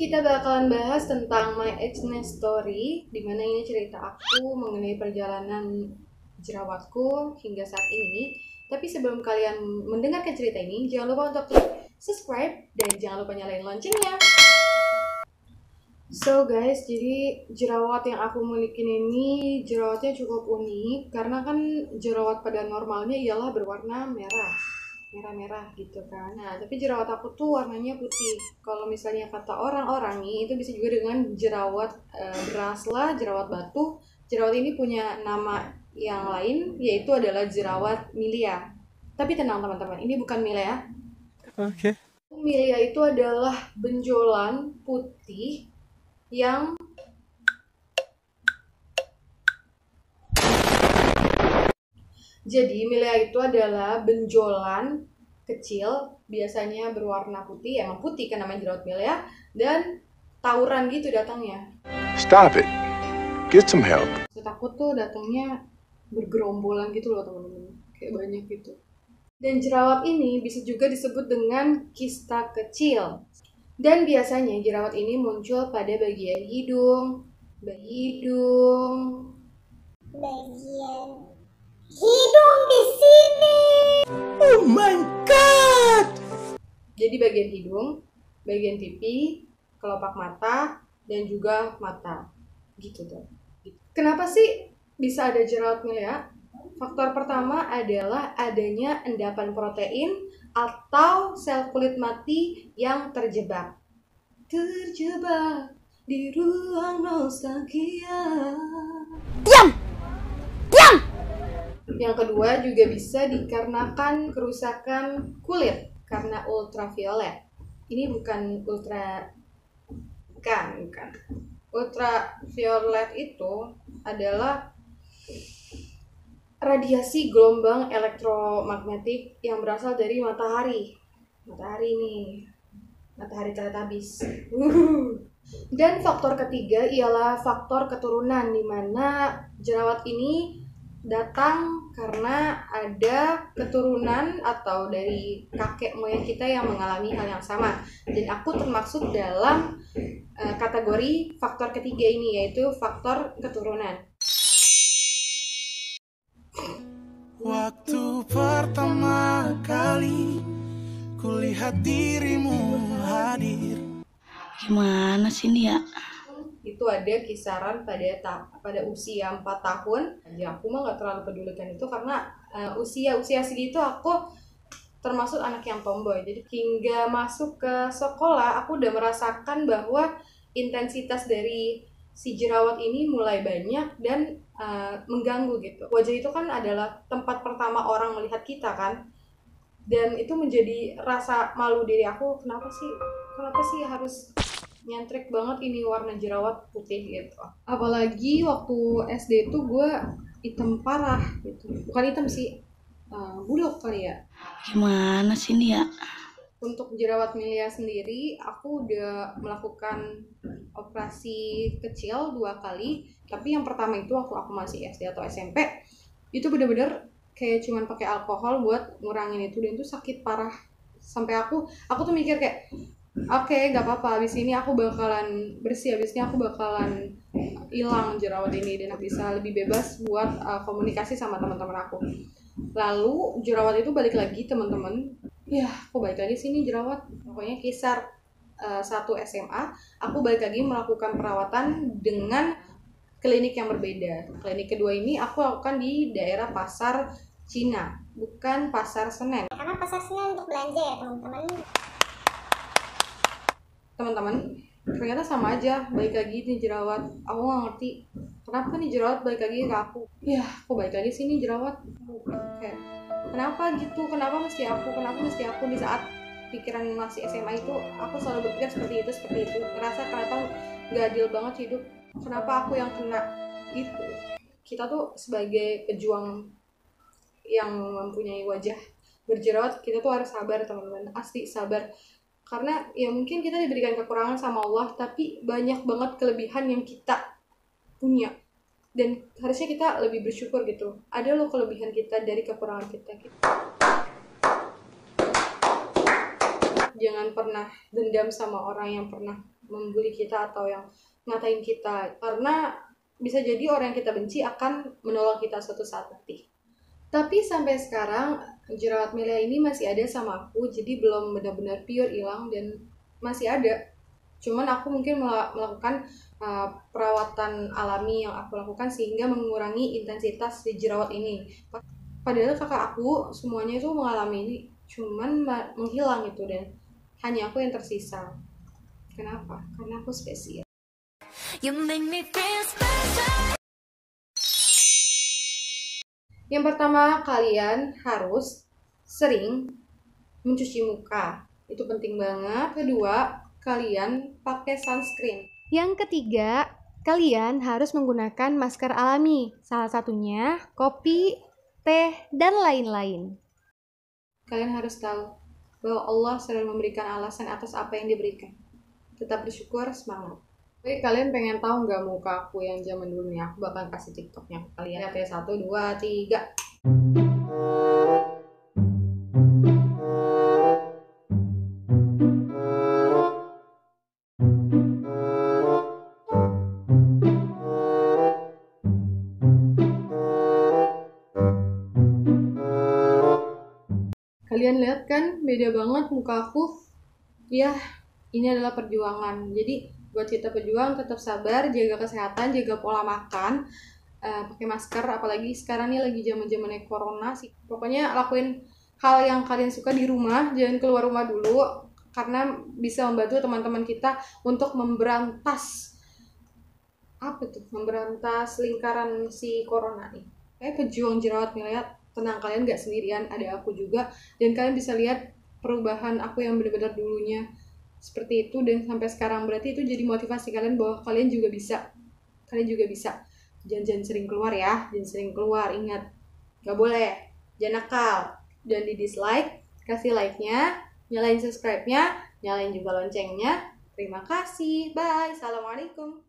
kita bakalan bahas tentang My Age-ness Story, dimana ini cerita aku mengenai perjalanan jerawatku hingga saat ini. Tapi sebelum kalian mendengarkan cerita ini, jangan lupa untuk klik subscribe dan jangan lupa nyalain loncengnya. So guys, jadi jerawat yang aku milikin ini jerawatnya cukup unik karena kan jerawat pada normalnya ialah berwarna merah gitu kan. Nah, tapi jerawat aku tuh warnanya putih. Kalau misalnya kata orang-orang nih, itu bisa juga dengan jerawat beras lah, jerawat batu. Jerawat ini punya nama yang lain, yaitu adalah jerawat milia. Tapi tenang teman-teman, ini bukan milia. Oke. Milia itu adalah benjolan putih yang jadi milia itu adalah benjolan kecil, biasanya berwarna putih, emang putih kan namanya jerawat milia, dan tawuran gitu datangnya. Stop it. Get some help. Maksud aku tuh datangnya bergerombolan gitu loh teman-teman, kayak banyak gitu. Dan jerawat ini bisa juga disebut dengan kista kecil. Dan biasanya jerawat ini muncul pada bagian hidung, bagian hidung di sini. Oh my god. Jadi bagian hidung, bagian pipi, kelopak mata, dan juga mata. Gitu tuh. Kenapa sih bisa ada jerawat milia? Faktor pertama adalah adanya endapan protein atau sel kulit mati yang terjebak di ruang nostalgia. Diam! Yang kedua juga bisa dikarenakan kerusakan kulit karena ultraviolet. Ini bukan ultraviolet itu adalah radiasi gelombang elektromagnetik yang berasal dari matahari. Matahari Teletubbies. Dan faktor ketiga ialah faktor keturunan, di mana jerawat ini datang karena ada keturunan atau dari kakek moyang kita yang mengalami hal yang sama. Dan aku termasuk dalam kategori faktor ketiga ini, yaitu faktor keturunan. Waktu pertama kali kulihat dirimu hadir. Gimana sih ini ya? Itu ada kisaran pada usia 4 tahun. Ya aku mah gak terlalu pedulikan itu karena usia segitu aku termasuk anak yang tomboy. Jadi hingga masuk ke sekolah aku udah merasakan bahwa intensitas dari si jerawat ini mulai banyak dan mengganggu gitu. Wajah itu kan adalah tempat pertama orang melihat kita kan. Dan itu menjadi rasa malu diri aku, kenapa sih harus nyentrik banget ini warna jerawat putih gitu. Apalagi waktu SD itu gue hitam parah gitu. Bukan hitam sih, buluk kali ya. Gimana sih ini ya? Untuk jerawat milia sendiri, aku udah melakukan operasi kecil 2 kali. Tapi yang pertama itu waktu aku masih SD atau SMP, itu bener-bener kayak cuman pakai alkohol buat ngurangin itu, dan itu sakit parah. Sampai aku tuh mikir kayak, oke, gak apa-apa, abis ini aku bakalan bersih, abis ini aku bakalan hilang jerawat ini dan bisa lebih bebas buat komunikasi sama teman-teman aku. Lalu jerawat itu balik lagi teman-teman. Ya, aku balik lagi sini jerawat. Pokoknya kisar 1 SMA, aku balik lagi melakukan perawatan dengan klinik yang berbeda. Klinik kedua ini aku lakukan di daerah Pasar Cina, bukan Pasar Senen. Karena Pasar Senen untuk belanja ya teman-teman. Ternyata sama aja, balik lagi nih jerawat. Aku gak ngerti kenapa nih jerawat balik lagi ke aku. Ya, aku balik lagi sini jerawat. Kayak, kenapa gitu? Kenapa mesti aku? Di saat pikiran masih SMA itu, aku selalu berpikir seperti itu. Ngerasa kenapa gak adil banget hidup. Kenapa aku yang kena gitu. Kita tuh sebagai pejuang yang mempunyai wajah berjerawat, kita tuh harus sabar teman-teman. Asli sabar. Karena ya mungkin kita diberikan kekurangan sama Allah, tapi banyak banget kelebihan yang kita punya. Dan harusnya kita lebih bersyukur gitu. Ada loh kelebihan kita dari kekurangan kita gitu. Jangan pernah dendam sama orang yang pernah membuli kita atau yang ngatain kita, karena bisa jadi orang yang kita benci akan menolong kita suatu saat nanti. Tapi sampai sekarang jerawat Melia ini masih ada sama aku, jadi belum benar-benar pure hilang dan masih ada. Cuman aku mungkin melakukan perawatan alami yang aku lakukan sehingga mengurangi intensitas si jerawat ini. Padahal kakak aku semuanya itu mengalami ini, cuman menghilang itu dan hanya aku yang tersisa. Kenapa? Karena aku spesial. You make me feel special. Yang pertama, kalian harus sering mencuci muka. Itu penting banget. Kedua, kalian pakai sunscreen. Yang ketiga, kalian harus menggunakan masker alami. Salah satunya kopi, teh, dan lain-lain. Kalian harus tahu bahwa Allah selalu memberikan alasan atas apa yang diberikan. Tetap bersyukur, semangat. Oke, kalian pengen tahu nggak muka aku yang zaman dulu nih? Aku bakal kasih TikToknya ke kalian. Lihat ya, 1, 2, 3. Kalian lihat kan, beda banget muka aku. Ya, ini adalah perjuangan. Jadi buat kita pejuang, tetap sabar, jaga kesehatan, jaga pola makan, pakai masker. Apalagi sekarang nih lagi zaman-zamannya corona sih. Pokoknya lakuin hal yang kalian suka di rumah, jangan keluar rumah dulu, karena bisa membantu teman-teman kita untuk memberantas lingkaran si corona nih. Pejuang jerawat Melia, tenang, kalian gak sendirian, ada aku juga, dan kalian bisa lihat perubahan aku yang benar-benar dulunya seperti itu dan sampai sekarang. Berarti itu jadi motivasi kalian bahwa kalian juga bisa. Jangan sering keluar ya, ingat, gak boleh, jangan nakal, jangan di dislike, kasih like-nya, nyalain subscribe-nya, nyalain juga loncengnya. Terima kasih, bye, assalamualaikum.